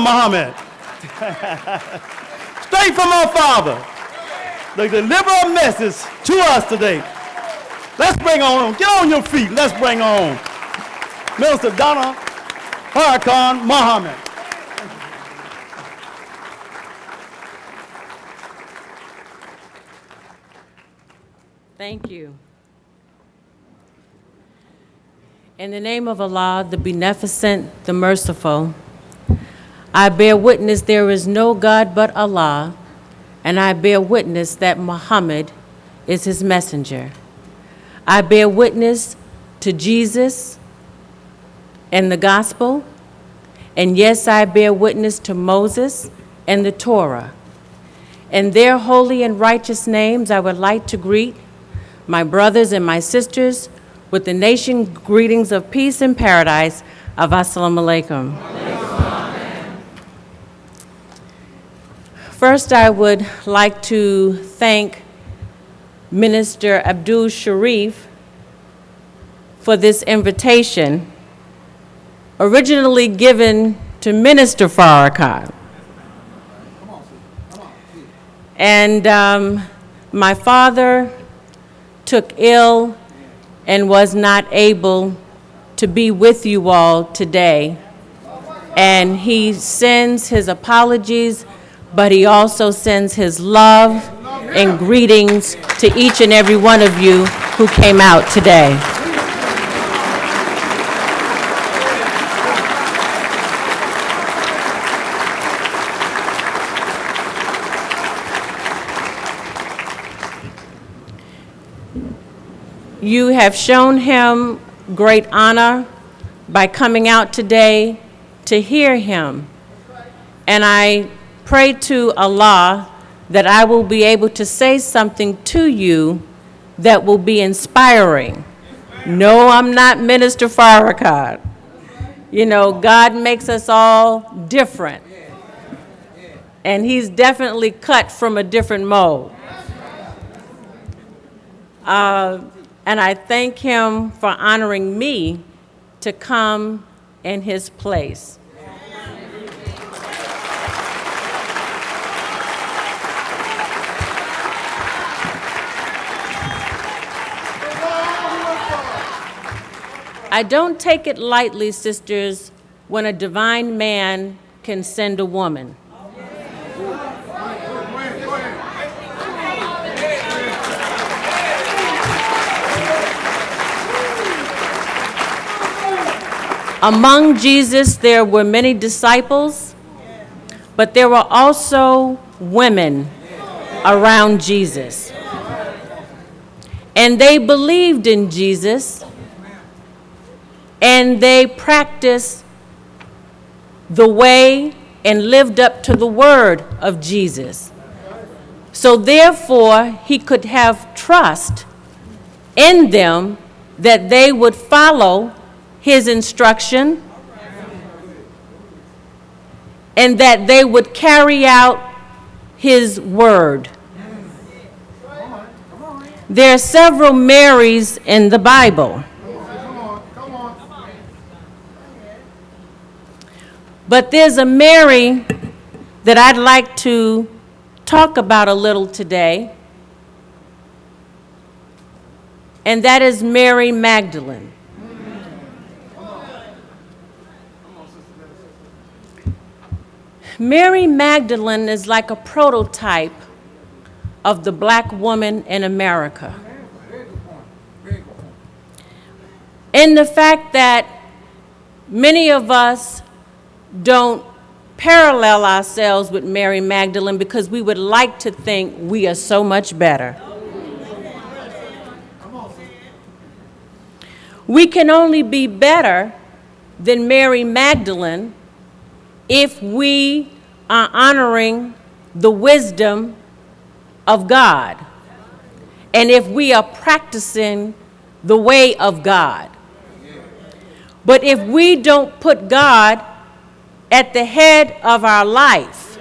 Muhammad. Straight from our Father. They deliver a message to us today. Let's bring on, get on your feet, let's bring on Minister Donna, Farrakhan, Muhammad. Thank you. In the name of Allah, the Beneficent, the Merciful, I bear witness there is no God but Allah, and I bear witness that Muhammad is his messenger. I bear witness to Jesus and the gospel, and yes, I bear witness to Moses and the Torah. In their holy and righteous names, I would like to greet my brothers and my sisters with the nation greetings of peace and paradise of Assalamu alaikum. First, I would like to thank Minister Abdul Sharif for this invitation, originally given to Minister Farrakhan. And my father took ill and was not able to be with you all today. And he sends his apologies, but he also sends his love and greetings to each and every one of you who came out today. You have shown him great honor by coming out today to hear him. And I pray to Allah that I will be able to say something to you that will be inspiring. No, I'm not Minister Farrakhan. You know, God makes us all different. And he's definitely cut from a different mold. And I thank him for honoring me to come in his place. I don't take it lightly, sisters, when a divine man can send a woman. Among Jesus, there were many disciples, but there were also women around Jesus. And they believed in Jesus, and they practiced the way and lived up to the word of Jesus. So therefore, he could have trust in them that they would follow his instruction and that they would carry out his word. There are several Marys in the Bible. But there's a Mary that I'd like to talk about a little today, and that is Mary Magdalene. Mary Magdalene is like a prototype of the black woman in America. In the fact that many of us don't parallel ourselves with Mary Magdalene because we would like to think we are so much better. We can only be better than Mary Magdalene if we are honoring the wisdom of God and if we are practicing the way of God. But if we don't put God at the head of our life,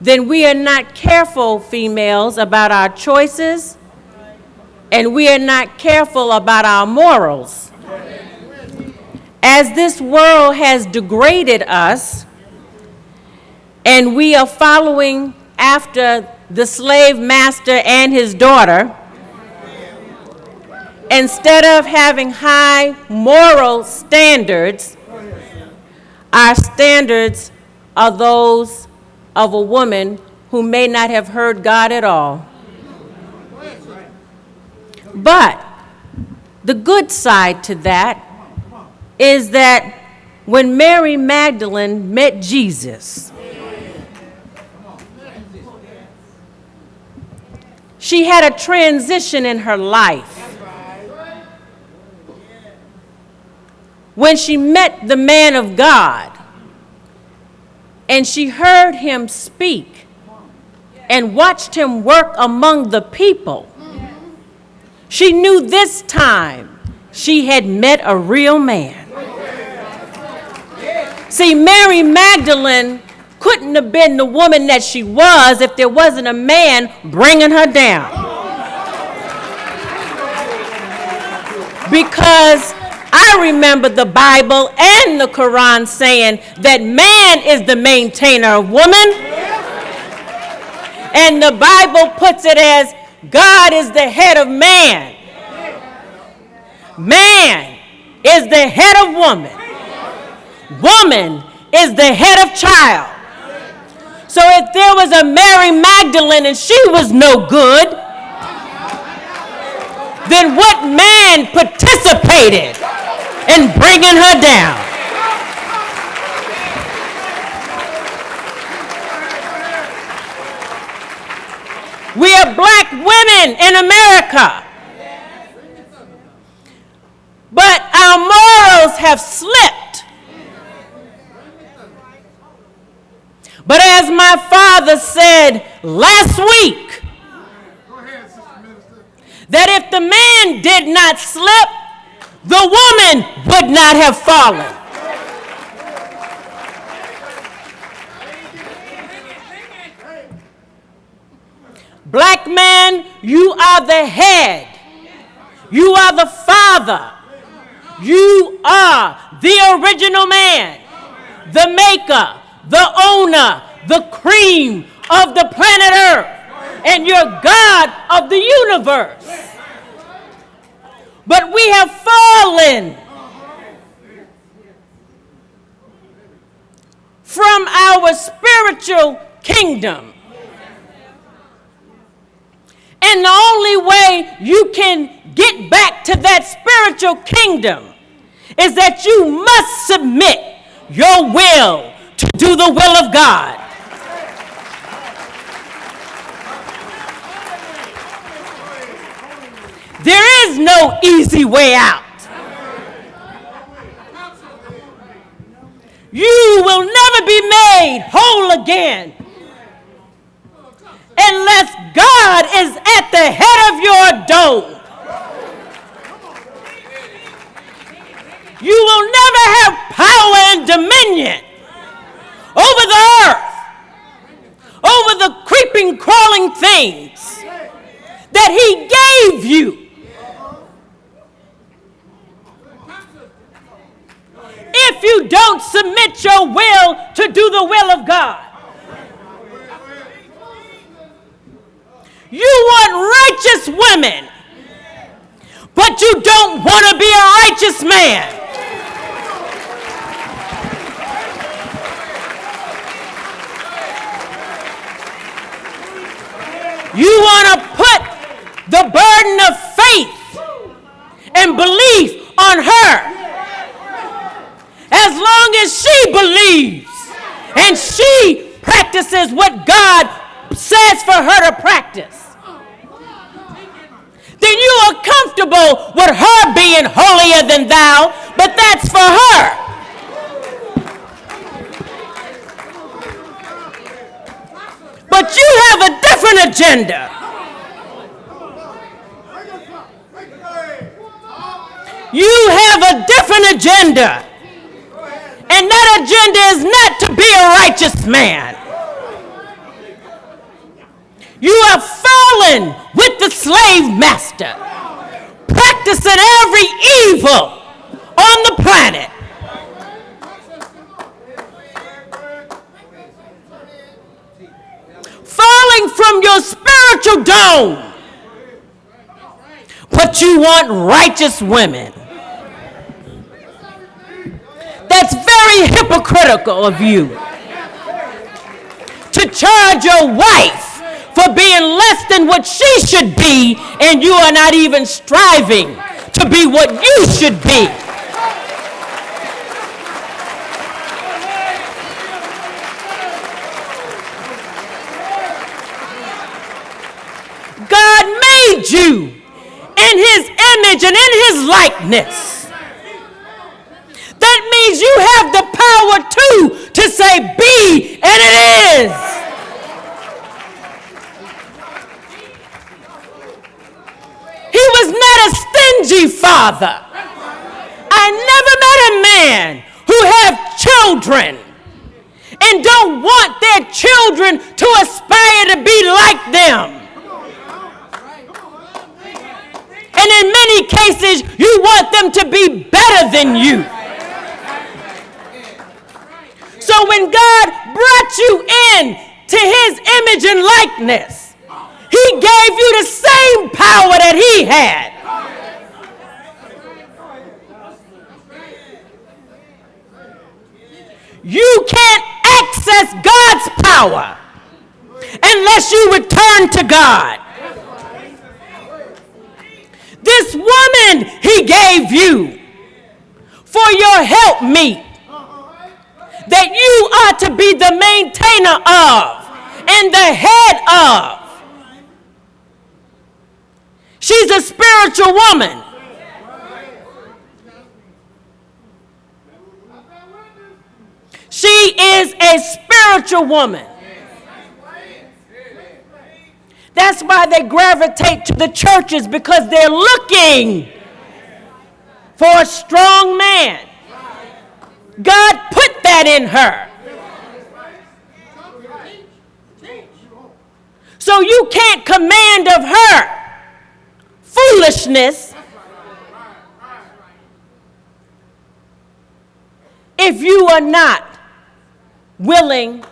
then we are not careful, females, about our choices, and we are not careful about our morals. As this world has degraded us, and we are following after the slave master and his daughter, instead of having high moral standards, our standards are those of a woman who may not have heard God at all. But the good side to that is that when Mary Magdalene met Jesus, she had a transition in her life. When she met the man of God and she heard him speak and watched him work among the people, she knew this time she had met a real man. See, Mary Magdalene couldn't have been the woman that she was if there wasn't a man bringing her down. Because I remember the Bible and the Quran saying that man is the maintainer of woman. And the Bible puts it as God is the head of man. Man is the head of woman. Woman is the head of child. So if there was a Mary Magdalene and she was no good, then what man participated in bringing her down? We are black women in America, but our morals have slipped. But as my father said last week, that if the man did not slip, the woman would not have fallen. Black man, you are the head. You are the father. You are the original man, the maker, the owner, the cream of the planet Earth, and you're God of the universe. But we have fallen from our spiritual kingdom. And the only way you can get back to that spiritual kingdom is that you must submit your will to do the will of God. There is no easy way out. You will never be made whole again unless God is at the head of your dome. You will never have power and dominion over the earth, over the creeping, crawling things that He gave you. If you don't submit your will to do the will of God. You want righteous women, but you don't want to be a righteous man. You want to put the burden of faith and belief on her. As long as she believes and she practices what God says for her to practice, then you are comfortable with her being holier than thou, but that's for her. But you have a different agenda. You have a different agenda. And that agenda is not to be a righteous man. You have fallen with the slave master, practicing every evil on the planet. down from your spiritual dome, but you want righteous women. That's very hypocritical of you to charge your wife for being less than what she should be, and you are not even striving to be what you should be. God made you in his image and in his likeness. That means you have the power too to say be, and it is. He was not a stingy father. I never met a man who have children and don't want their children to aspire to be like them. And in many cases, you want them to be better than you. So when God brought you in to his image and likeness, he gave you the same power that he had. You can't access God's power unless you return to God. This woman he gave you for your helpmeet, that you are to be the maintainer of and the head of. She's a spiritual woman. She is a spiritual woman. That's why they gravitate to the churches, because they're looking for a strong man. God put that in her. So you can't command of her foolishness if you are not willing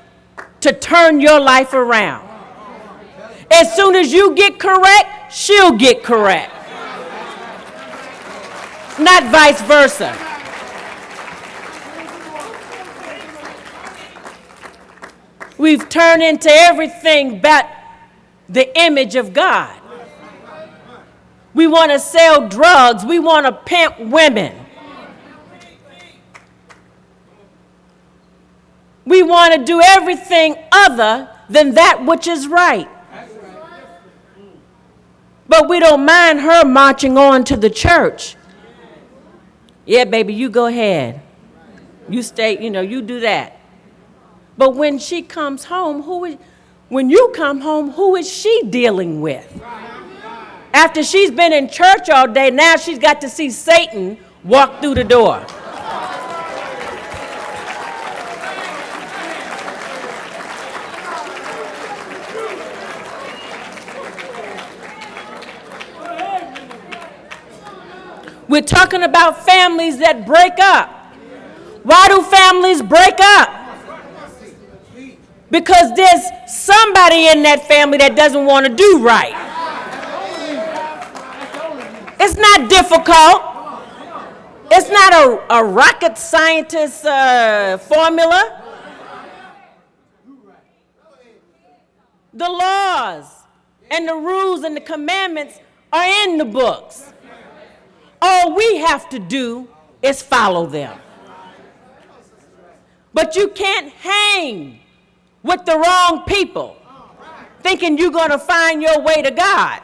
to turn your life around. As soon as you get correct, she'll get correct. Not vice versa. We've turned into everything but the image of God. We want to sell drugs. We want to pimp women. We want to do everything other than that which is right. But we don't mind her marching on to the church. Yeah, baby, you go ahead. You stay, you do that. But when she comes home, when you come home, who is she dealing with? After she's been in church all day, now she's got to see Satan walk through the door. We're talking about families that break up. Why do families break up? Because there's somebody in that family that doesn't want to do right. It's not difficult. It's not a rocket scientist formula. The laws and the rules and the commandments are in the books. All we have to do is follow them. But you can't hang with the wrong people thinking you're going to find your way to God.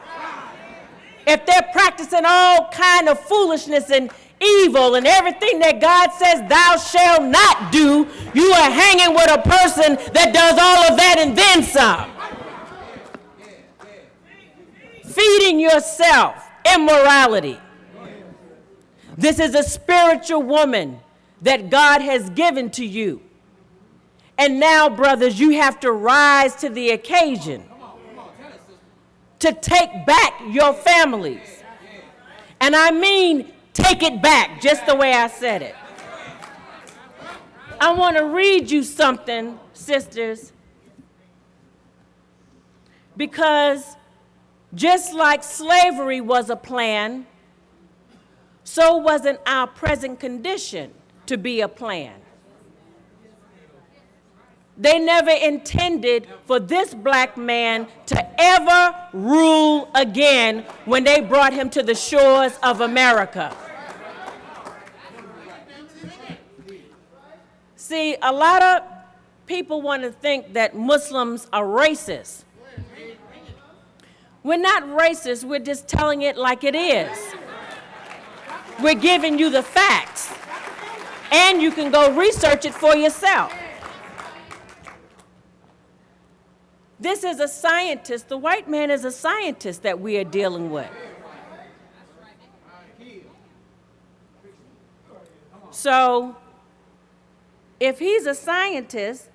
If they're practicing all kind of foolishness and evil and everything that God says thou shalt not do, you are hanging with a person that does all of that and then some. Feeding yourself immorality. This is a spiritual woman that God has given to you. And now, brothers, you have to rise to the occasion to take back your families. And I mean, take it back, just the way I said it. I want to read you something, sisters. Because just like slavery was a plan, so wasn't our present condition to be a plan. They never intended for this black man to ever rule again when they brought him to the shores of America. See, a lot of people want to think that Muslims are racist. We're not racist, we're just telling it like it is. We're giving you the facts, and you can go research it for yourself. This is a scientist, the white man is a scientist that we are dealing with. So, if he's a scientist,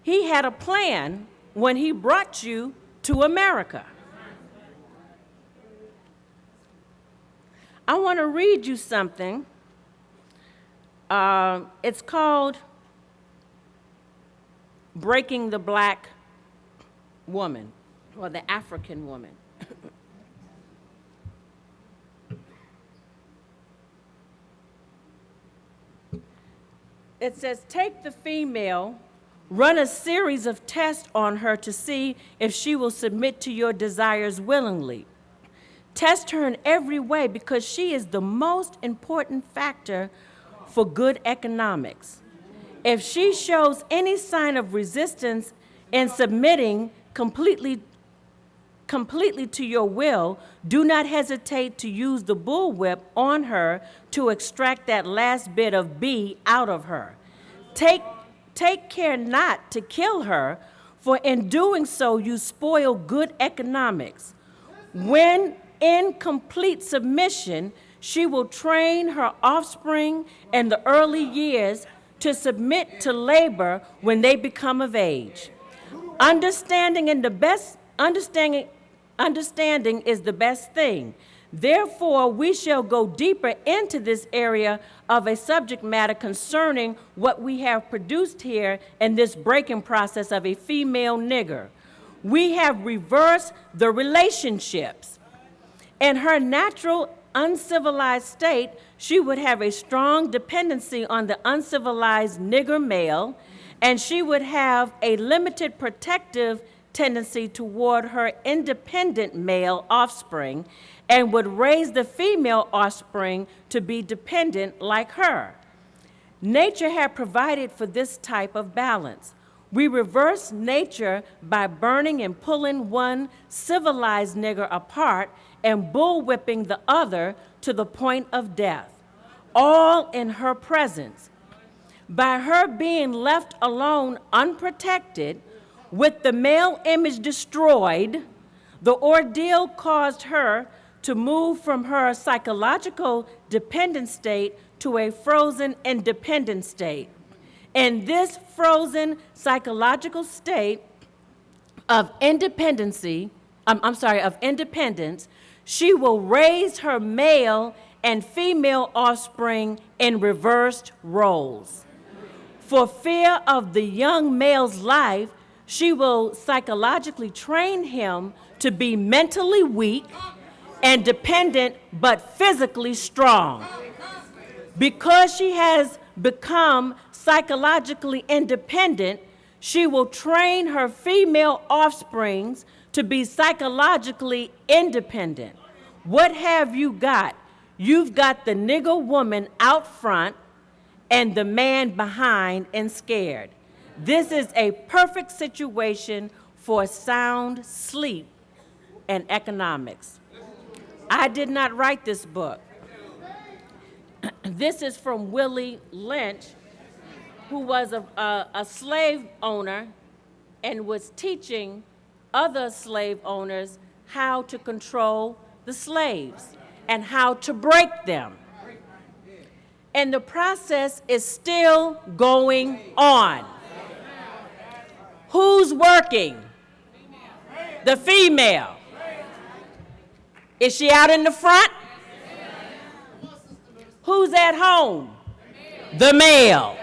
he had a plan when he brought you to America. I want to read you something. It's called Breaking the Black Woman, or the African woman. It says, take the female, run a series of tests on her to see if she will submit to your desires willingly. Test her in every way because she is the most important factor for good economics. If she shows any sign of resistance in submitting completely to your will, do not hesitate to use the bullwhip on her to extract that last bit of B out of her. Take care not to kill her, for in doing so you spoil good economics. When in complete submission, she will train her offspring in the early years to submit to labor when they become of age. Understanding is the best thing. Therefore, we shall go deeper into this area of a subject matter concerning what we have produced here in this breaking process of a female nigger. We have reversed the relationships. In her natural uncivilized state, she would have a strong dependency on the uncivilized nigger male, and she would have a limited protective tendency toward her independent male offspring, and would raise the female offspring to be dependent like her. Nature had provided for this type of balance. We reverse nature by burning and pulling one civilized nigger apart and bullwhipping the other to the point of death, all in her presence. By her being left alone unprotected, with the male image destroyed, the ordeal caused her to move from her psychological dependent state to a frozen independent state. In this frozen psychological state of independence, she will raise her male and female offspring in reversed roles. For fear of the young male's life, she will psychologically train him to be mentally weak and dependent but physically strong. Because she has become psychologically independent, she will train her female offsprings to be psychologically independent. What have you got? You've got the nigger woman out front and the man behind and scared. This is a perfect situation for sound sleep and economics. I did not write this book. This is from Willie Lynch, who was a slave owner and was teaching other slave owners how to control the slaves and how to break them. And the process is still going on. Who's working? The female. Is she out in the front? Who's at home? The male.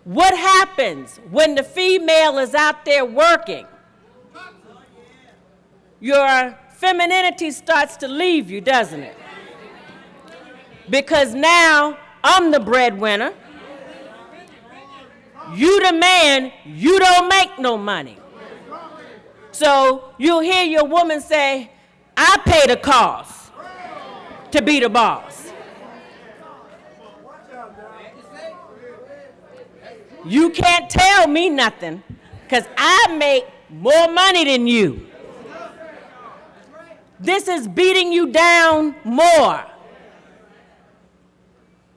What happens when the female is out there working? Your femininity starts to leave you, doesn't it? Because now I'm the breadwinner. You the man, you don't make no money. So you'll hear your woman say, I pay the cost to be the boss. You can't tell me nothing because I make more money than you. This is beating you down more.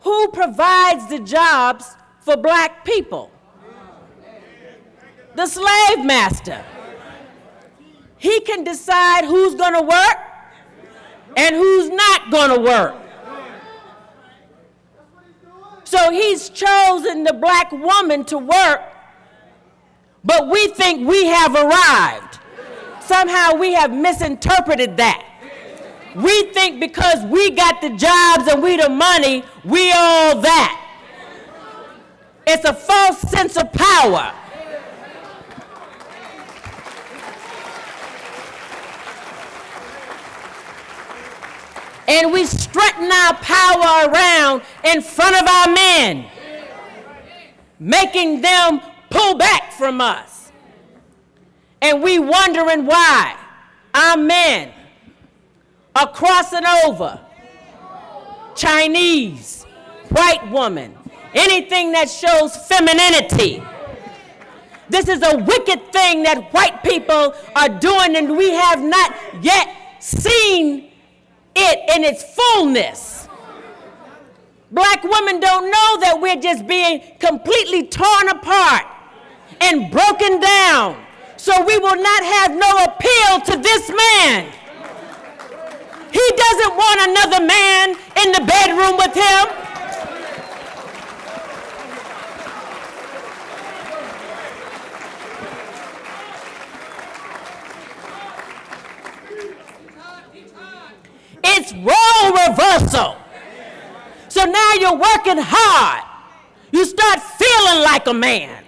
Who provides the jobs for black people? The slave master. He can decide who's going to work and who's not going to work. So he's chosen the black woman to work, but we think we have arrived. Somehow we have misinterpreted that. We think because we got the jobs and we the money, we all that. It's a false sense of power. And we strutting our power around in front of our men, making them pull back from us. And we wondering why our men are crossing over Chinese, white woman, anything that shows femininity. This is a wicked thing that white people are doing, and we have not yet seen it in its fullness. Black women don't know that we're just being completely torn apart and broken down. So we will not have no appeal to this man. He doesn't want another man in the bedroom with him. It's role reversal. So now you're working hard. You start feeling like a man.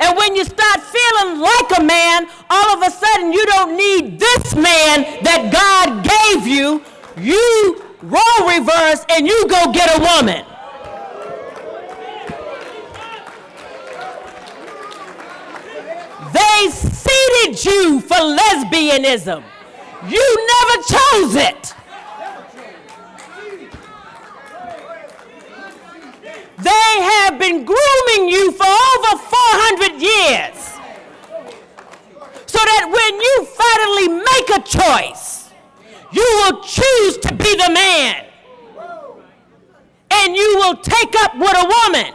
And when you start feeling like a man, all of a sudden you don't need this man that God gave you. You role reverse and you go get a woman. They seeded you for lesbianism. You never chose it. They have been grooming you for over 400 years. So that when you finally make a choice, you will choose to be the man. And you will take up with a woman.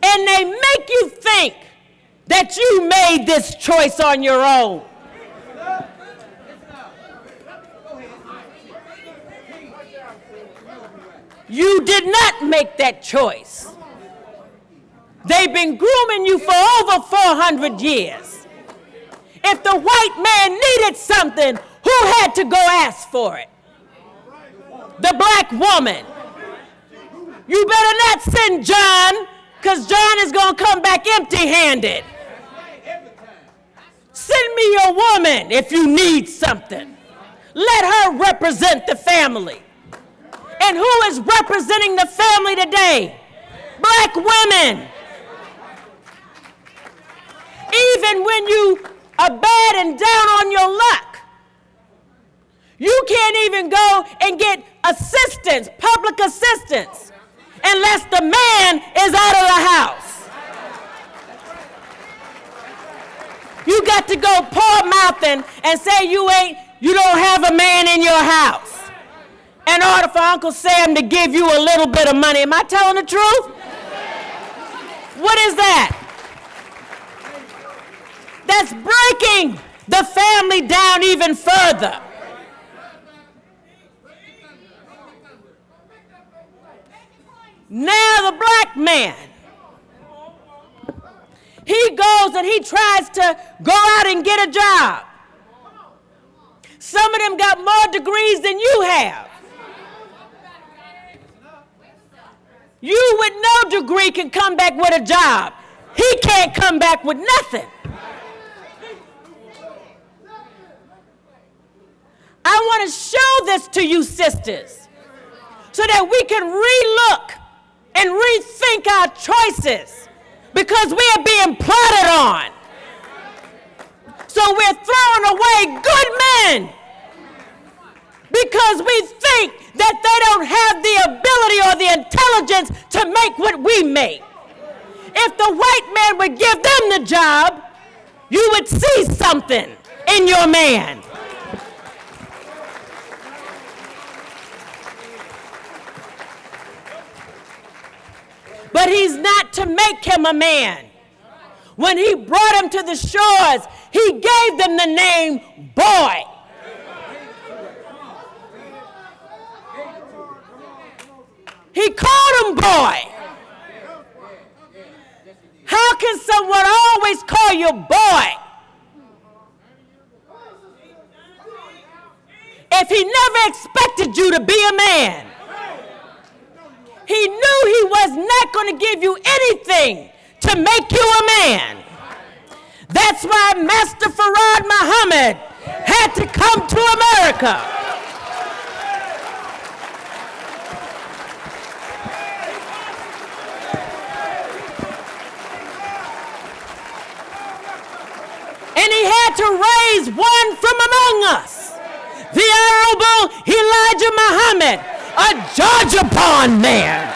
And they make you think that you made this choice on your own. You did not make that choice. They've been grooming you for over 400 years. If the white man needed something, who had to go ask for it? The black woman. You better not send John, because John is going to come back empty-handed. Send me your woman if you need something. Let her represent the family. And who is representing the family today? Black women. Even when you are bad and down on your luck, you can't even go and get assistance, public assistance, unless the man is out of the house. You got to go poor mouthing and say you don't have a man in your house in order for Uncle Sam to give you a little bit of money. Am I telling the truth? What is that? That's breaking the family down even further. Now the black man, he goes and he tries to go out and get a job. Some of them got more degrees than you have. You with no degree can come back with a job. He can't come back with nothing. I want to show this to you sisters so that we can relook and rethink our choices because we are being plotted on. So we're throwing away good men because we think that they don't have the ability or the intelligence to make what we make. If the white man would give them the job, you would see something in your man. But he's not to make him a man. When he brought him to the shores, he gave them the name boy. He called him boy. How can someone always call you boy if he never expected you to be a man? He knew he was not going to give you anything to make you a man. That's why Master Farrakhan Muhammad had to come to America. And he had to raise one from among us, the Honorable Elijah Muhammad, a Georgia-born man.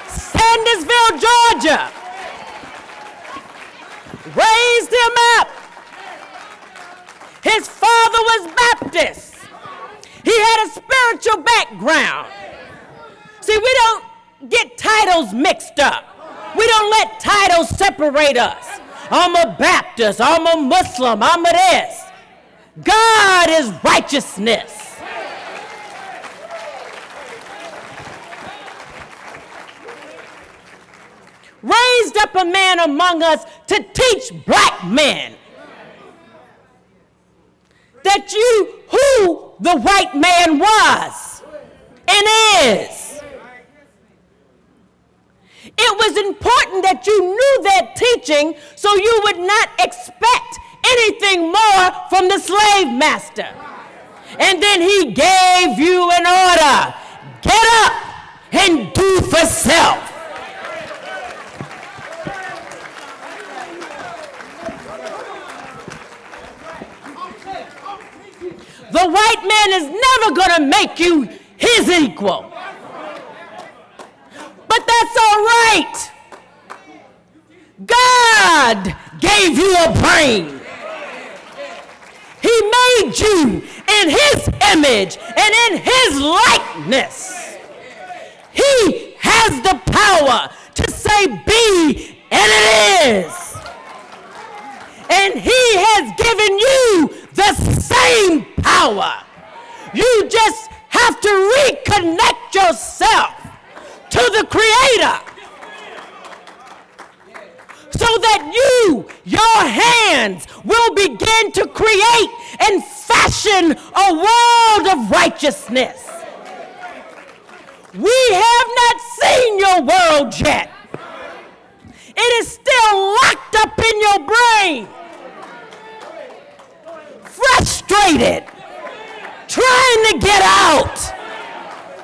Sandersville, Georgia. Raised him up. His father was Baptist. He had a spiritual background. See, we don't get titles mixed up. We don't let titles separate us. I'm a Baptist, I'm a Muslim, I'm a this. God is righteousness. Raised up a man among us to teach black men that you who the white man was and is. It was important that you knew that teaching so you would not expect anything more from the slave master. And then he gave you an order. Get up and do for self. The white man is never going to make you his equal. But that's all right. God gave you a brain. He made you in his image and in his likeness. He has the power to say be, and it is. And he has given you the same power. You just have to reconnect yourself to the Creator so that your hands will begin to create and fashion a world of righteousness. We have not seen your world yet. It is still locked up in your brain. Frustrated, trying to get out.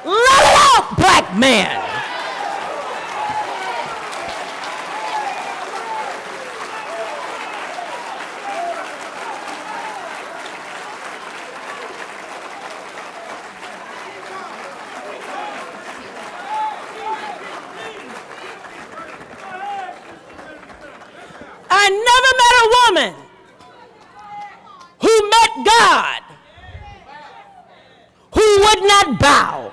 Let it out, black man. I never met a woman who met God who would not bow.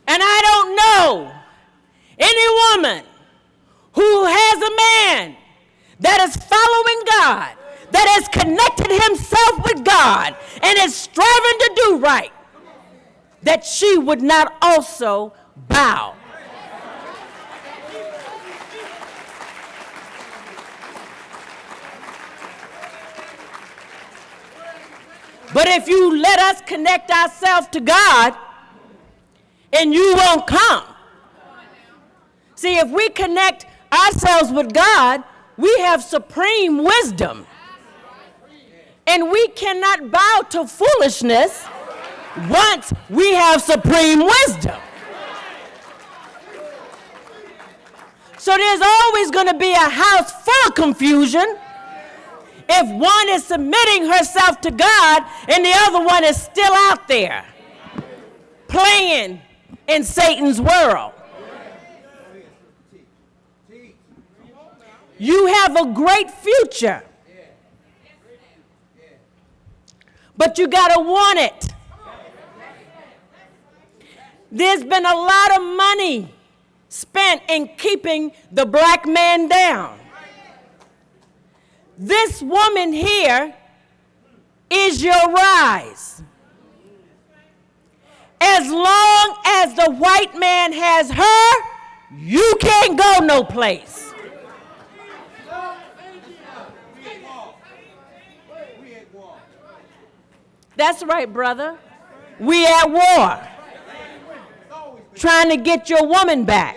And I don't know any woman who has a man that is following God, that has connected himself with God and is striving to do right, that she would not also bow. But if you let us connect ourselves to God, and you won't come. See, if we connect ourselves with God, we have supreme wisdom. And we cannot bow to foolishness once we have supreme wisdom. So there's always going to be a house full of confusion if one is submitting herself to God and the other one is still out there playing in Satan's world. You have a great future, but you got to want it. There's been a lot of money spent in keeping the black man down. This woman here is your rise. As long as the white man has her, you can't go no place. That's right, brother. We at war. Trying to get your woman back.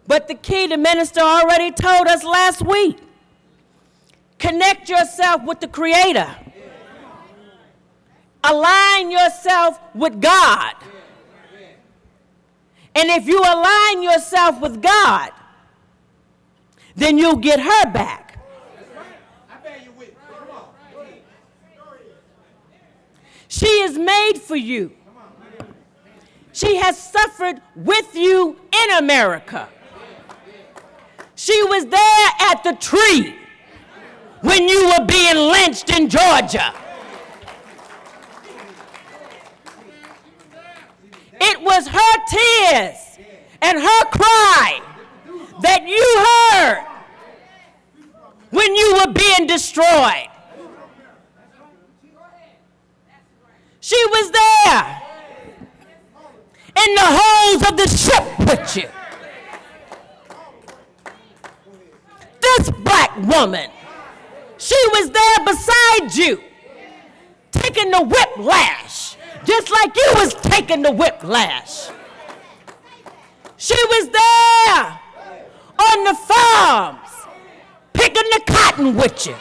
But the key, the minister already told us last week. Connect yourself with the Creator. Align yourself with God. And if you align yourself with God, then you'll get her back. She is made for you. She has suffered with you in America. She was there at the tree when you were being lynched in Georgia. It was her tears and her cry that you heard when you were being destroyed. She was there in the holes of the ship with you. This black woman, she was there beside you, taking the whiplash, just like you was taking the whiplash. She was there on the farms, picking the cotton with you.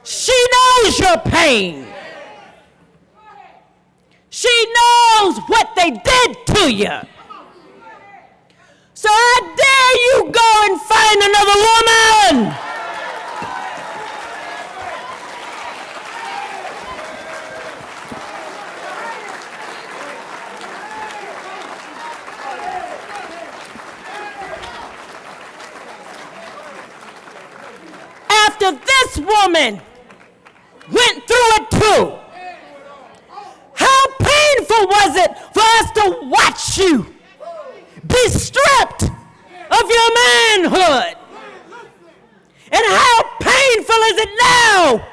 She knows your pain. She knows what they did to you. So I dare you go and find another woman. After this woman went through it too, how painful was it for us to watch you be stripped of your manhood? And how painful is it now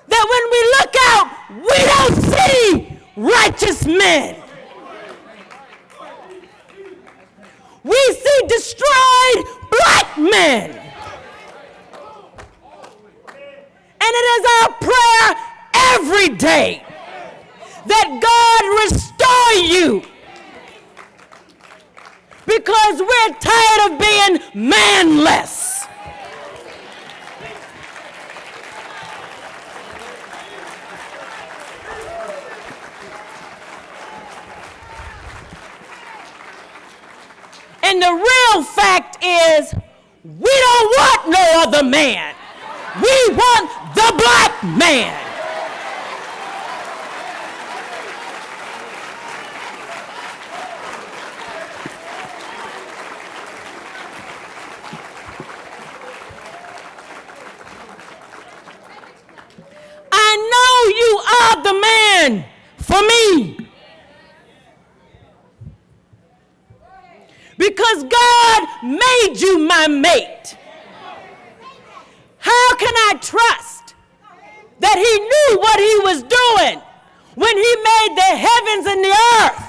that when we look out, we don't see righteous men. We see destroyed black men. And it is our prayer every day that God restore you, because we're tired of being manless. And the real fact is, we don't want no other man. We want the black man. I know you are the man for me, because God made you my mate. How can I trust that he knew what he was doing when he made the heavens and the earth?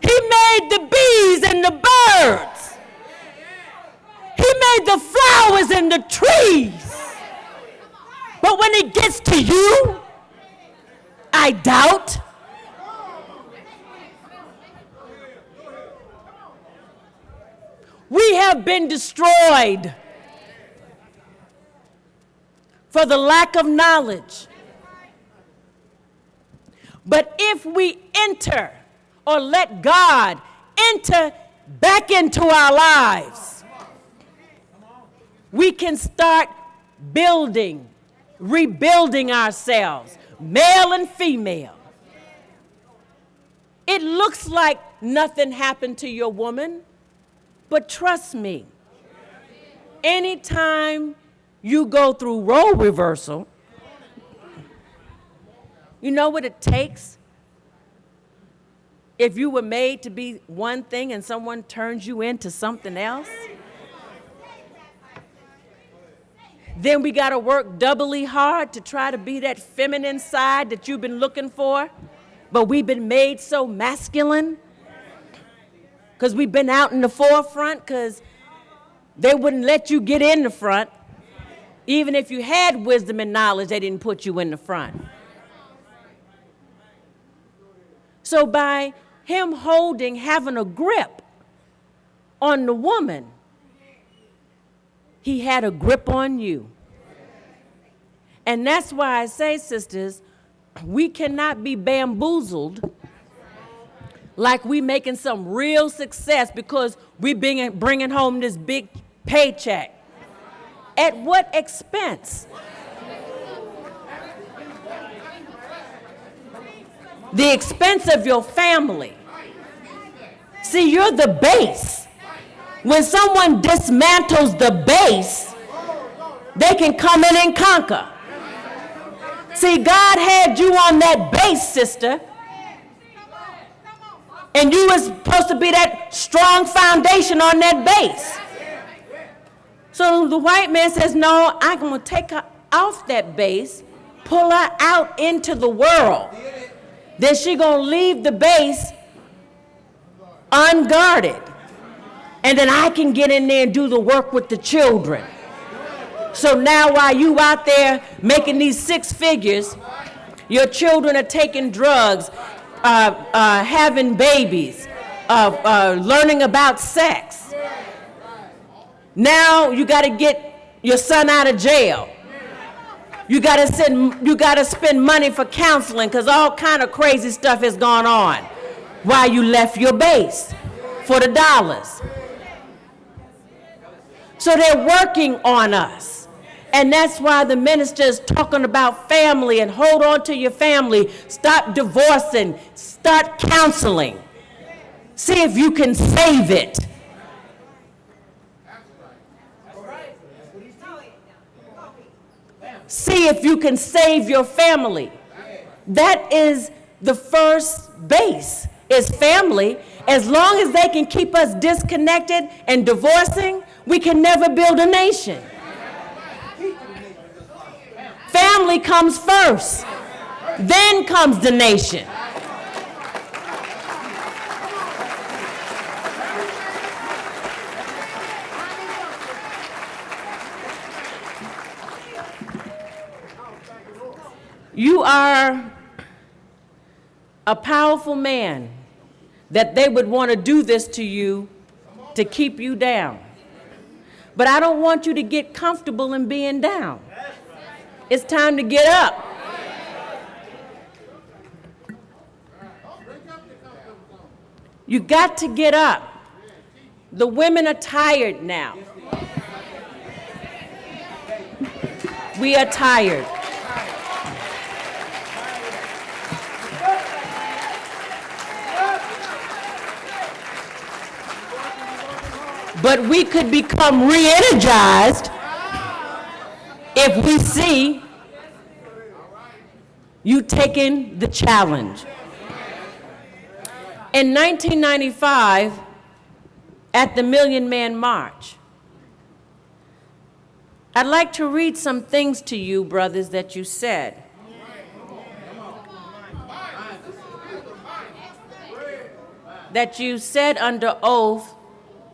He made the bees in the trees. But when it gets to you, I doubt. We have been destroyed for the lack of knowledge. But if we enter or let God enter back into our lives, we can start building, rebuilding ourselves, male and female. It looks like nothing happened to your woman, but trust me, anytime you go through role reversal, you know what it takes? If you were made to be one thing and someone turns you into something else, then we got to work doubly hard to try to be that feminine side that you've been looking for, but we've been made so masculine because we've been out in the forefront because they wouldn't let you get in the front. Even if you had wisdom and knowledge, they didn't put you in the front. So by him having a grip on the woman, he had a grip on you. And that's why I say, sisters, we cannot be bamboozled like we making some real success because we bringing home this big paycheck. At what expense? The expense of your family. See, you're the base. When someone dismantles the base, they can come in and conquer. See, God had you on that base, sister. And you were supposed to be that strong foundation on that base. So the white man says, no, I'm going to take her off that base, pull her out into the world. Then she going to leave the base unguarded. And then I can get in there and do the work with the children. So now while you out there making these 6 figures, your children are taking drugs, having babies, learning about sex. Now you got to get your son out of jail. You got to spend money for counseling because all kind of crazy stuff has gone on while you left your base for the dollars. So they're working on us. And that's why the minister is talking about family and hold on to your family. Stop divorcing. Start counseling. See if you can save it. See if you can save your family. That is the first base, is family. As long as they can keep us disconnected and divorcing, we can never build a nation. Family comes first, then comes the nation. You are a powerful man that they would want to do this to you to keep you down. But I don't want you to get comfortable in being down. It's time to get up. You got to get up. The women are tired now. We are tired. But we could become re-energized if we see you taking the challenge. In 1995, at the Million Man March, I'd like to read some things to you, brothers, that you said. That you said under oath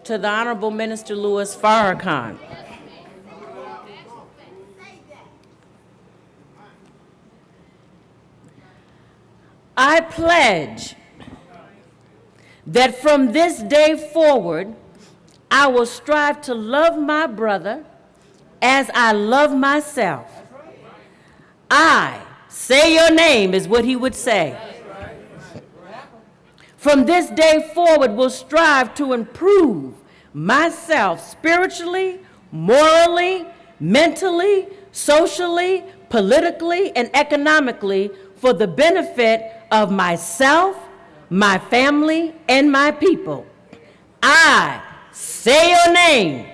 to the Honorable Minister Louis Farrakhan. I pledge that from this day forward, I will strive to love my brother as I love myself. I, say your name is what he would say. From this day forward, will strive to improve myself spiritually, morally, mentally, socially, politically, and economically for the benefit of myself, my family, and my people. I, say your name,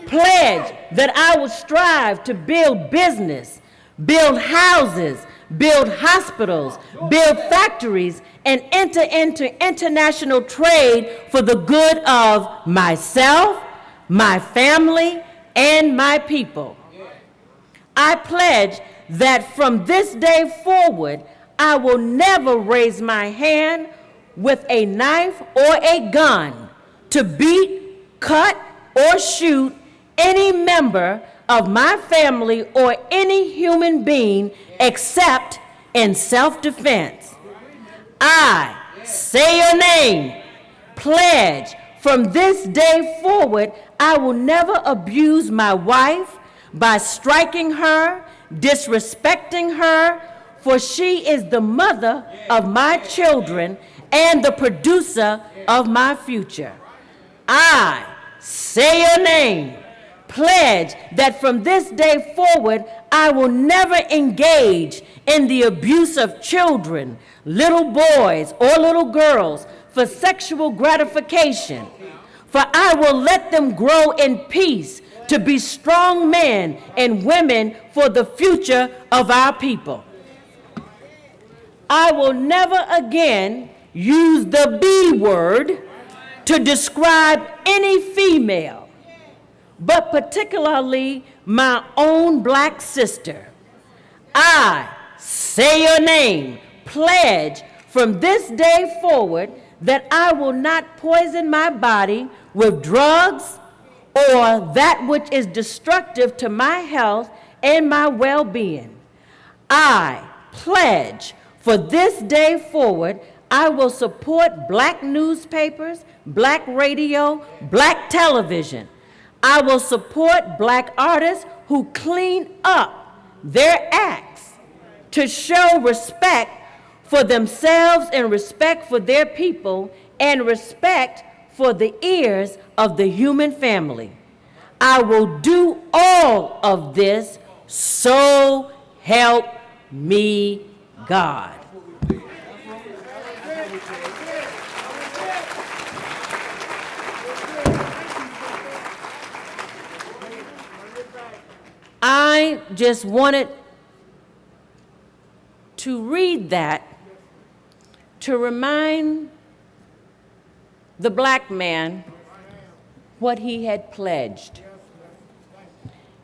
pledge that I will strive to build business, build houses, build hospitals, build factories, and enter into international trade for the good of myself, my family, and my people. I pledge that from this day forward, I will never raise my hand with a knife or a gun to beat, cut, or shoot any member of my family or any human being except in self-defense. I, say your name, pledge from this day forward, I will never abuse my wife by striking her, disrespecting her, for she is the mother of my children and the producer of my future. I, say your name, pledge that from this day forward, I will never engage in the abuse of children, little boys or little girls for sexual gratification, for I will let them grow in peace to be strong men and women for the future of our people. I will never again use the B word to describe any female, but particularly my own black sister. I, say your name, pledge from this day forward that I will not poison my body with drugs or that which is destructive to my health and my well-being. I pledge for this day forward, I will support black newspapers, black radio, black television. I will support black artists who clean up their acts to show respect for themselves and respect for their people and respect for the ears of the human family. I will do all of this, so help me God. I just wanted to read that to remind the black man what he had pledged.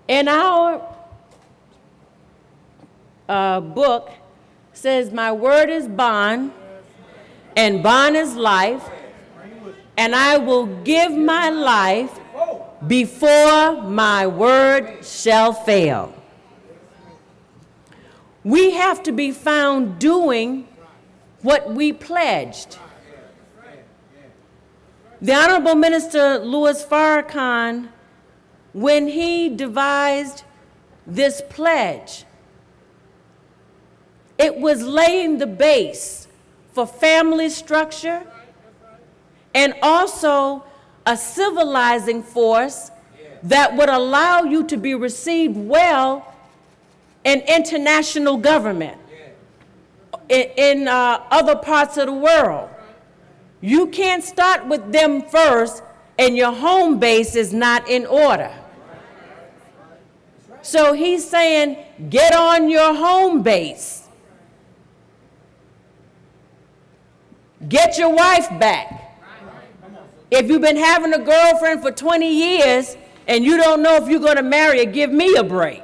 In our book says, my word is bond, and bond is life, and I will give my life before my word shall fail. We have to be found doing what we pledged. The Honorable Minister Louis Farrakhan, when he devised this pledge, it was laying the base for family structure and also a civilizing force that would allow you to be received well in international government, in other parts of the world. You can't start with them first and your home base is not in order. So he's saying, get on your home base. Get your wife back. If you've been having a girlfriend for 20 years and you don't know if you're going to marry her, give me a break.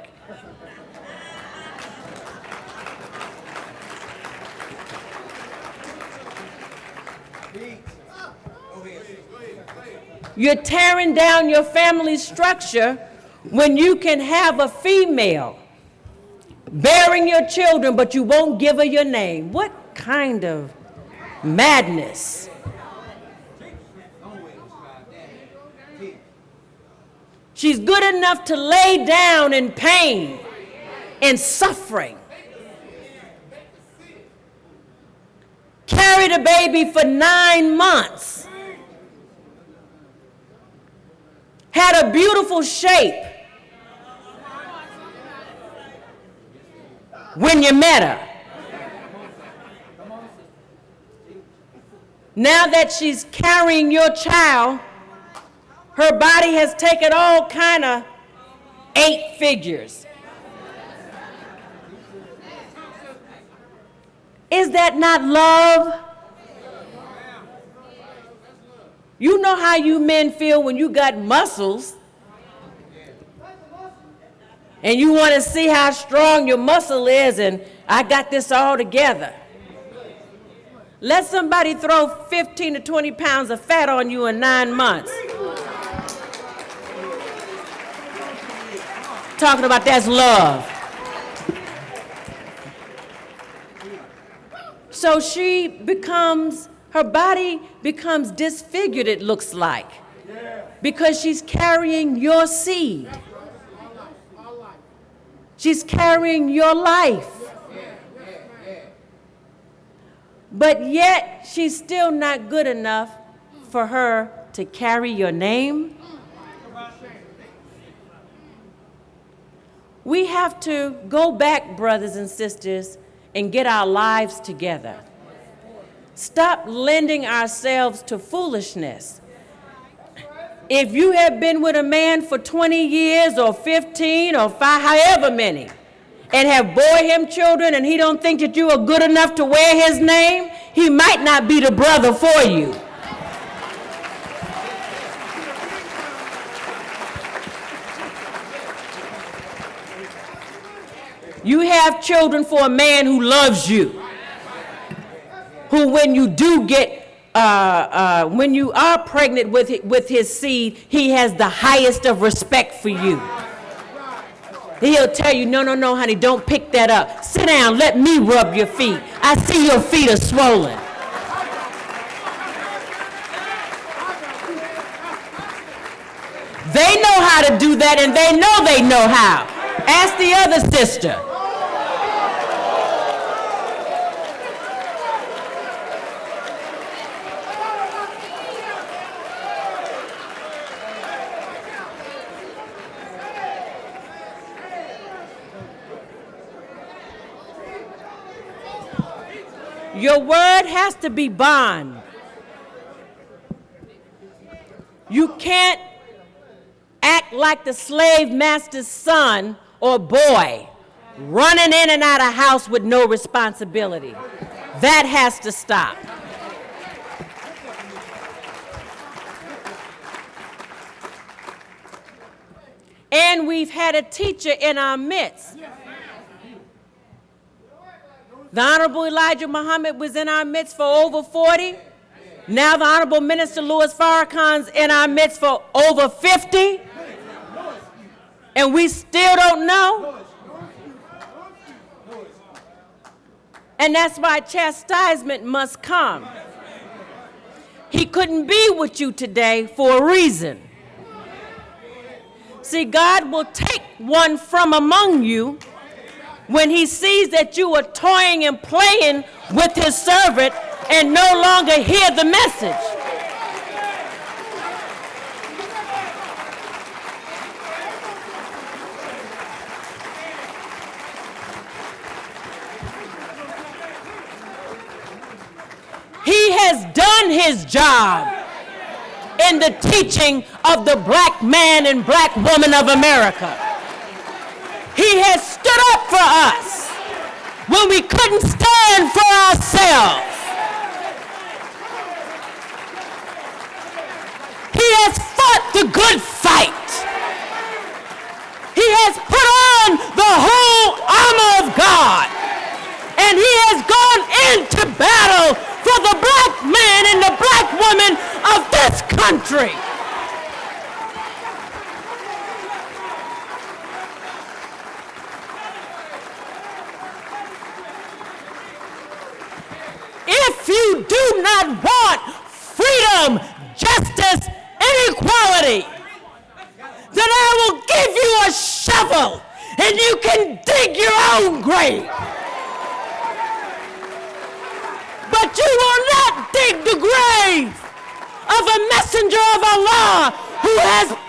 You're tearing down your family structure when you can have a female bearing your children, but you won't give her your name. What kind of madness. She's good enough to lay down in pain and suffering. Carried a baby for 9 months. Had a beautiful shape when you met her. Now that she's carrying your child, her body has taken all kind of 8 figures. Is that not love? You know how you men feel when you got muscles and you want to see how strong your muscle is, and I got this all together. Let somebody throw 15 to 20 pounds of fat on you in 9 months. Talking about that's love. So her body becomes disfigured, it looks like, because she's carrying your seed. She's carrying your life. But yet, she's still not good enough for her to carry your name. We have to go back, brothers and sisters, and get our lives together. Stop lending ourselves to foolishness. If you have been with a man for 20 years or 15 or 5, however many, and have bore him children and he don't think that you are good enough to wear his name, he might not be the brother for you. You have children for a man who loves you, who when you do get, when you are pregnant with his seed, he has the highest of respect for you. He'll tell you, no, honey, don't pick that up. Sit down, let me rub your feet. I see your feet are swollen. They know how to do that, and they know how. Ask the other sister. Your word has to be bond. You can't act like the slave master's son or boy, running in and out of house with no responsibility. That has to stop. And we've had a teacher in our midst. The Honorable Elijah Muhammad was in our midst for over 40. Now the Honorable Minister Louis Farrakhan's in our midst for over 50. And we still don't know. And that's why chastisement must come. He couldn't be with you today for a reason. See, God will take one from among you when he sees that you are toying and playing with his servant and no longer hear the message. He has done his job in the teaching of the black man and black woman of America. He has stood up for us when we couldn't stand for ourselves. He has fought the good fight. He has put on the whole armor of God. And he has gone into battle for the black man and the black woman of this country.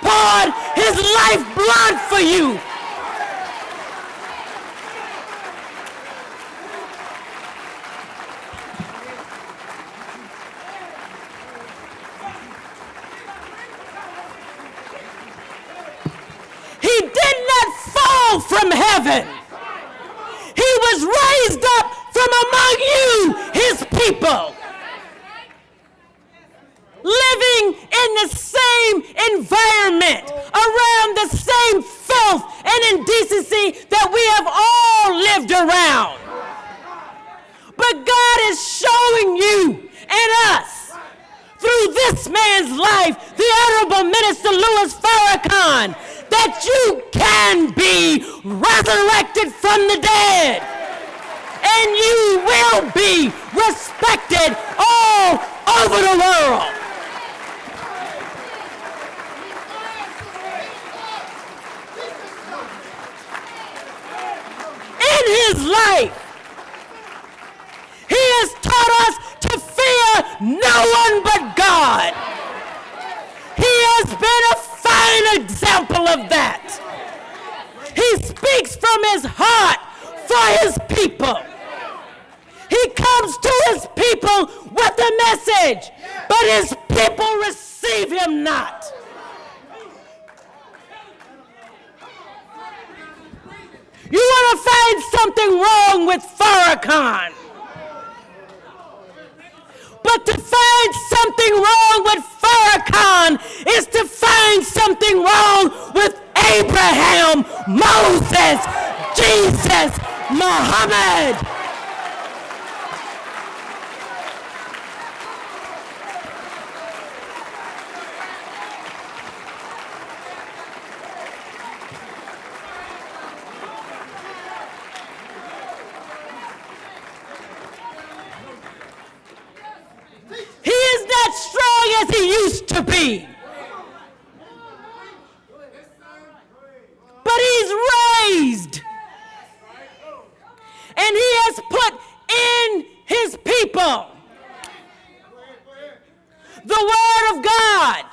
poured his lifeblood for you. He did not fall from heaven. He was raised up from among you, his people, living in the same environment, around the same filth and indecency that we have all lived around. But God is showing you and us, through this man's life, the Honorable Minister Louis Farrakhan, that you can be resurrected from the dead. And you will be respected all over the world. In his life, he has taught us to fear no one but God. He has been a fine example of that. He speaks from his heart for his people. He comes to his people with a message, but his people receive him not. You want to find something wrong with Farrakhan. But to find something wrong with Farrakhan is to find something wrong with Abraham, Moses, Jesus, Muhammad. He is not strong as he used to be. But he's raised. And he has put in his people the word of God,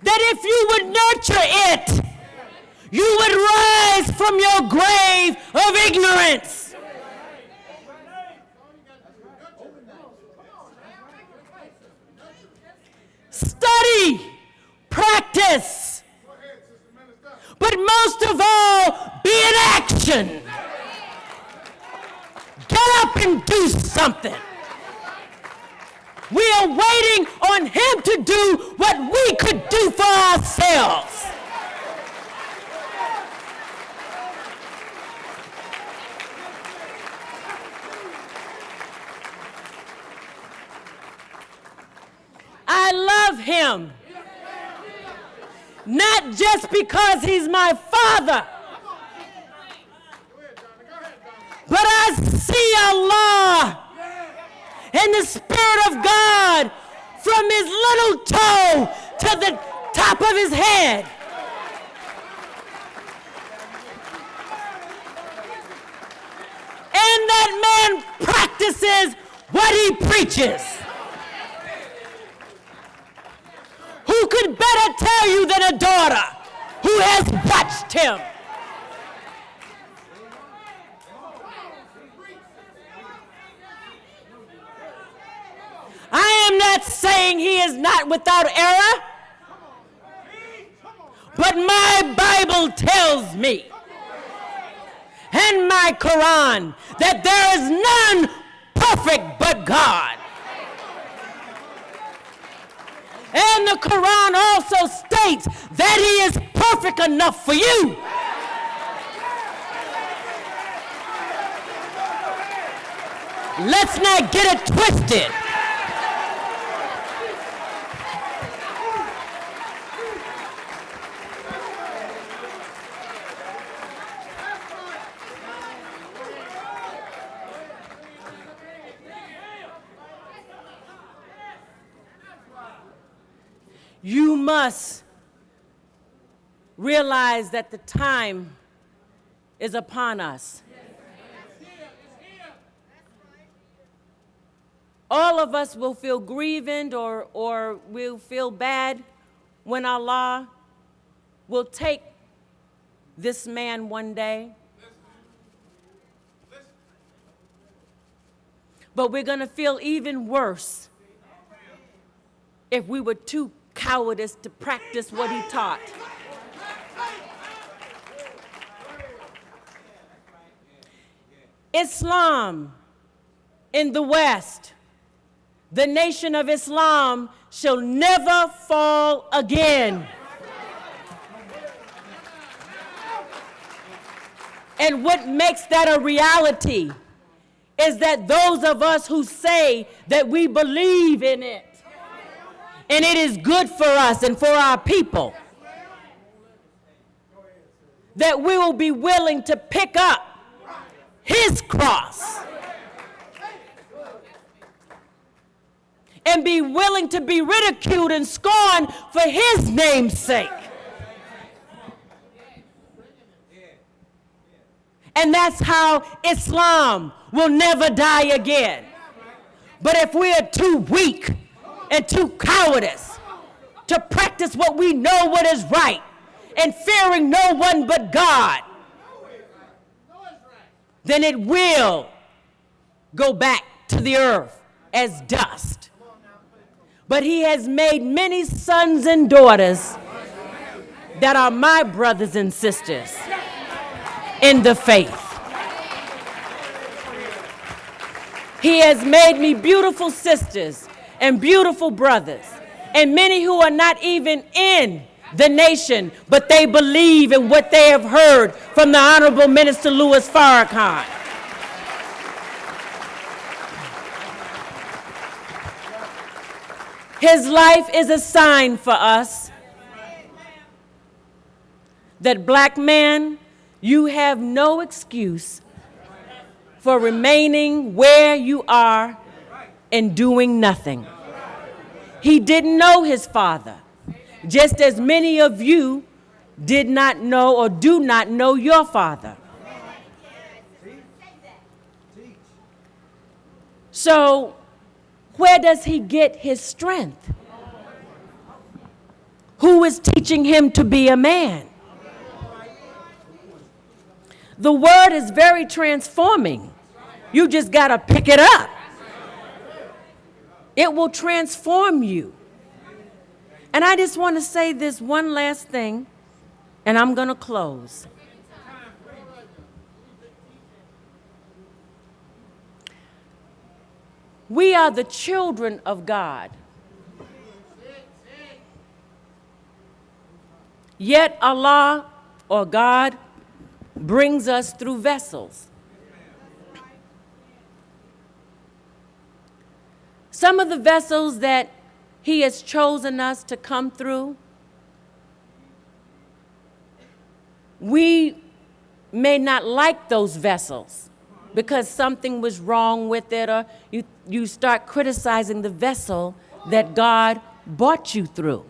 that if you would nurture it, you would rise from your grave of ignorance. Study, practice, but most of all, be in action. Get up and do something. We are waiting on him to do what we could do for ourselves. I love him, not just because he's my father, but I see Allah and the Spirit of God from his little toe to the top of his head. And that man practices what he preaches. Who could better tell you than a daughter who has watched him? I am not saying he is not without error, but my Bible tells me, and my Quran, that there is none perfect but God. And the Quran also states that he is perfect enough for you. Let's not get it twisted. You must realize that the time is upon us. All of us will feel grieved or will feel bad when Allah will take this man one day. But we're going to feel even worse if we were too cowardice to practice what he taught. Islam in the West, the nation of Islam, shall never fall again. And what makes that a reality is that those of us who say that we believe in it, and it is good for us and for our people, that we will be willing to pick up his cross and be willing to be ridiculed and scorned for his name's sake. And that's how Islam will never die again. But if we are too weak and too cowardice to practice what we know what is right and fearing no one but God, then it will go back to the earth as dust. But he has made many sons and daughters that are my brothers and sisters in the faith. He has made me beautiful sisters and beautiful brothers, and many who are not even in the nation, but they believe in what they have heard from the Honorable Minister Louis Farrakhan. His life is a sign for us that, black man, you have no excuse for remaining where you are and doing nothing. He didn't know his father, just as many of you did not know or do not know your father. So, where does he get his strength? Who is teaching him to be a man? The word is very transforming. You just got to pick it up. It will transform you. And I just want to say this one last thing, and I'm going to close. We are the children of God. Yet Allah, or God, brings us through vessels. Some of the vessels that he has chosen us to come through, we may not like those vessels because something was wrong with it, or you start criticizing the vessel that God brought you through,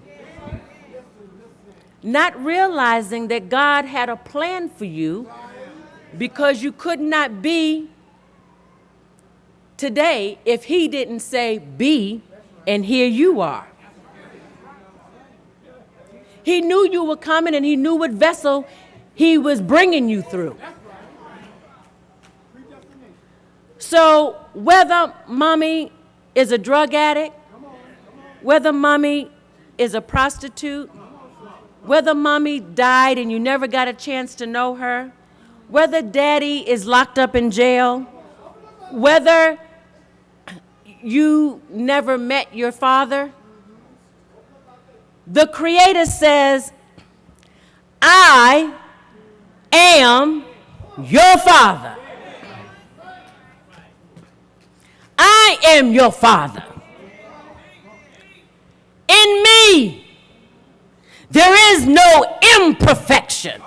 not realizing that God had a plan for you because you could not be today if he didn't say be, and here you are. He knew you were coming, and he knew what vessel he was bringing you through. So whether mommy is a drug addict, whether mommy is a prostitute, whether mommy died and you never got a chance to know her, whether daddy is locked up in jail, whether you never met your father, the Creator says, I am your father. I am your father. In me, there is no imperfection.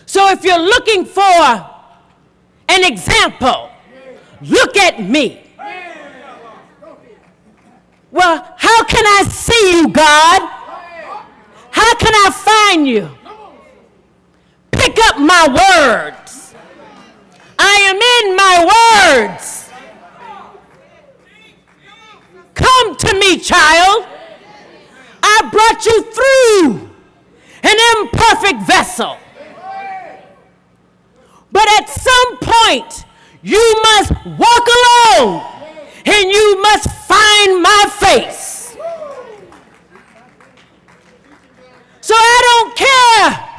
So if you're looking for an example, look at me. Well, how can I see you, God? How can I find you? Pick up my words. I am in my words. Come to me, child. brought you through an imperfect vessel. But at some point, you must walk alone and you must find my face. So I don't care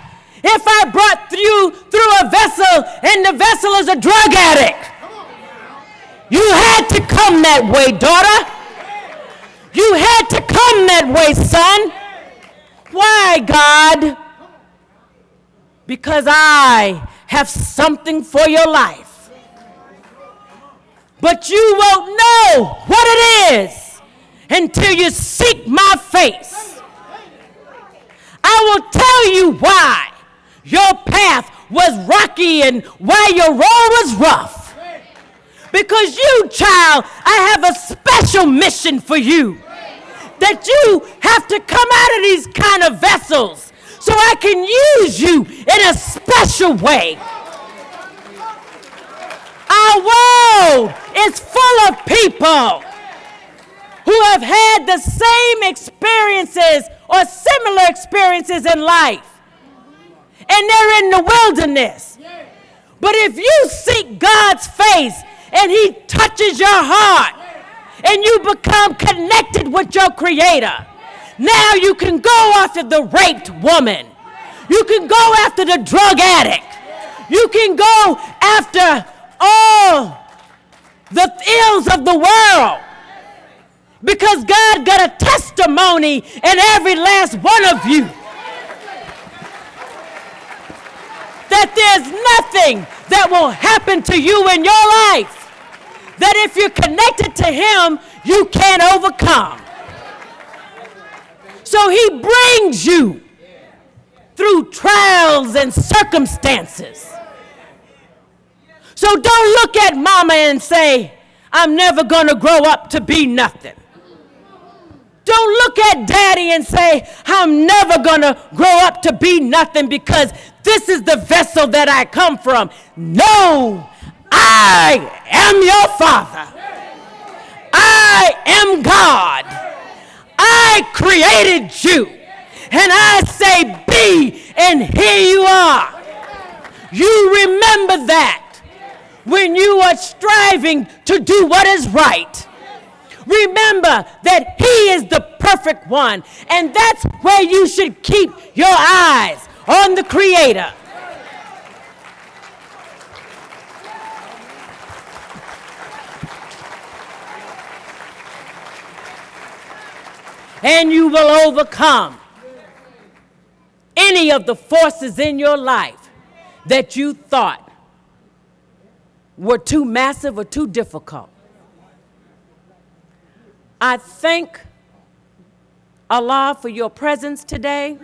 if I brought you through a vessel and the vessel is a drug addict. You had to come that way, daughter. You had to come that way, son. Why, God? Because I have something for your life. But you won't know what it is until you seek my face. I will tell you why your path was rocky and why your road was rough. Because you, child, I have a special mission for you. That you have to come out of these kind of vessels so I can use you in a special way. Our world is full of people who have had the same experiences or similar experiences in life. And they're in the wilderness. But if you seek God's face and he touches your heart and you become connected with your Creator, now you can go after the raped woman. You can go after the drug addict. You can go after all the ills of the world. Because God got a testimony in every last one of you. That there's nothing that will happen to you in your life that if you're connected to him, you can't overcome. So he brings you through trials and circumstances. So don't look at mama and say, I'm never going to grow up to be nothing. Don't look at daddy and say, I'm never going to grow up to be nothing because this is the vessel that I come from. No, I am your father. I am God. I created you. And I say be, and here you are. You remember that when you are striving to do what is right. Remember that he is the perfect one, and that's where you should keep your eyes on the Creator. And you will overcome any of the forces in your life that you thought were too massive or too difficult. I thank Allah for your presence today.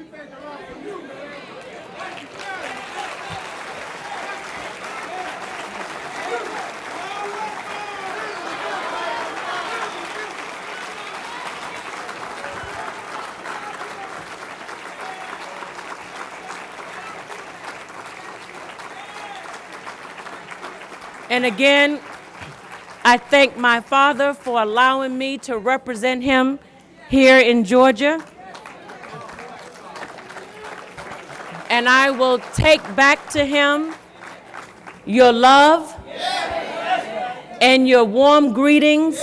And again, I thank my father for allowing me to represent him here in Georgia. And I will take back to him your love and your warm greetings.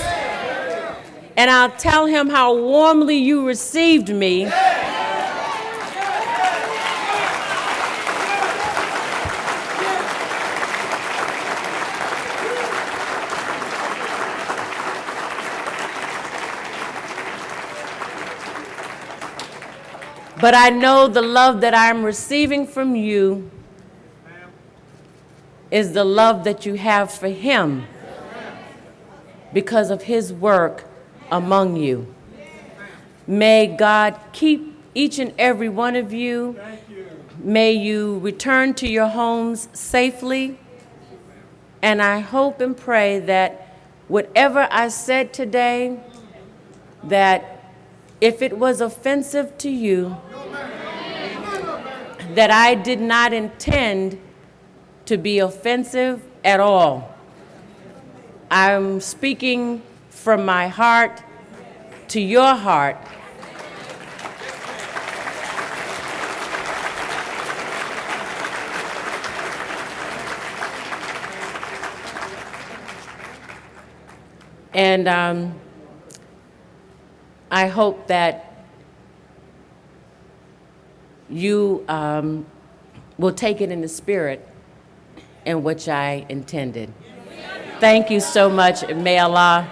And I'll tell him how warmly you received me. But I know the love that I'm receiving from you is the love that you have for him because of his work among you. May God keep each and every one of you. May you return to your homes safely. And I hope and pray that whatever I said today, that if it was offensive to you, that I did not intend to be offensive at all. I'm speaking from my heart to your heart. And I hope that you will take it in the spirit in which I intended. Thank you so much, and may Allah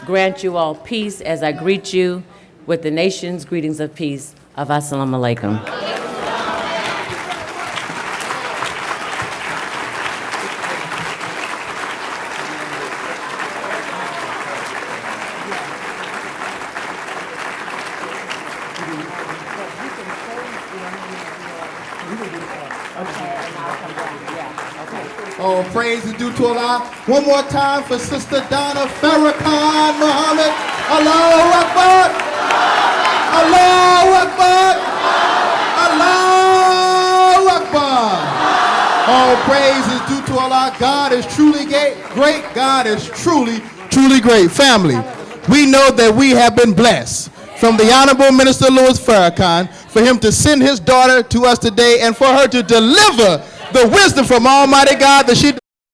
grant you all peace as I greet you with the nation's greetings of peace of Assalamu Alaikum. All praise is due to Allah. One more time for Sister Donna Farrakhan Muhammad. Allahu Akbar. Allahu Akbar. Allahu Akbar. All praise is due to Allah. God is truly great. God is truly, truly great. Family, we know that we have been blessed from the Honorable Minister Louis Farrakhan for him to send his daughter to us today and for her to deliver the wisdom from Almighty God that she